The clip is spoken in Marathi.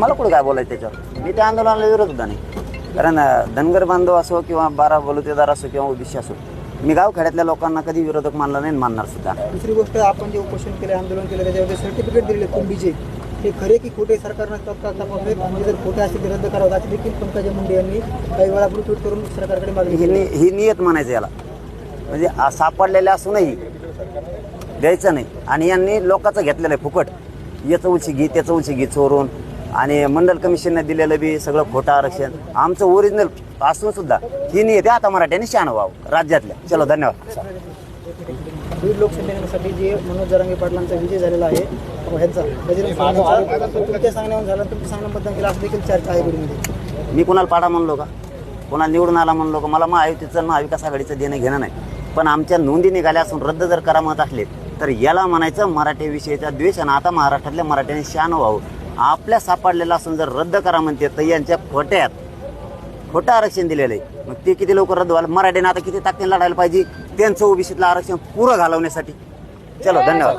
मला कुठं काय बोलायचं त्याच्यावर. मी त्या आंदोलनाला विरोध होता नाही. कारण धनगर बांधव असो किंवा 12 बलुतेदार असो किंवा ओबीसी असो, मी गावखेड्यातल्या लोकांना कधी विरोधक मानला नाही, मानणार सुद्धा. दुसरी गोष्ट, आपण जे उपोषण केले, आंदोलन केलं, त्याच्यावर सर्टिफिकेट दिलेले कुंभीचे, हे खरे की खोटे सरकारनं तत्काळ तपासावेत आणि जर खोटे असेल ते रद्द करावं, अशी देखील पंकजा मुंडे यांनी काही वेळा ट्विट करून सरकारकडे मागणी केली. ही नियत म्हणायचं याला, म्हणजे सापडलेल्या असूनही द्यायचं नाही. आणि यांनी लोकांचं घेतलेलं आहे फुकट. याचं उलशी घे, त्याचं उलशी घे चोरून. आणि मंडल कमिशनने दिलेलं बी सगळं खोटं आरक्षण, आमचं ओरिजिनल असून सुद्धा ही नियत आहे. आता मराठ्यांनी शान व्हावं राज्यातल्या. चलो, धन्यवाद. बीड लोकसभेसाठी जे मनोज जरांगे पाटलांचा विजय झालेला आहे, ह्यांचा बजरंग सोनवणेचा, तुमच्या सांगण्यावर झाला, तुमच्या सांगणं मतदान केलं असं देखील चर्चा आहे बीडमध्ये. मी कुणाला पाडा म्हणलो का? कोणाला निवडून आला म्हणलो का? मला महायुतीचं महाविकास आघाडीचं देणं घेणं नाही. पण आमच्या नोंदी निघाल्या असून रद्द जर करा म्हणत असले तर याला म्हणायचं मराठीविषयीचा द्वेष. आणि आता महाराष्ट्रातल्या मराठ्यांनी शान व्हावं. आपल्या सापडलेला असून जर रद्द करा म्हणते तर यांच्या खोटं आरक्षण दिलेलं आहे. मग ते किती लवकर रद्द व्हायला? मराठीने आता किती ताकदीने लढायला पाहिजे त्यांचं ओबीसीतलं आरक्षण पुरं घालवण्यासाठी. चलो, धन्यवाद.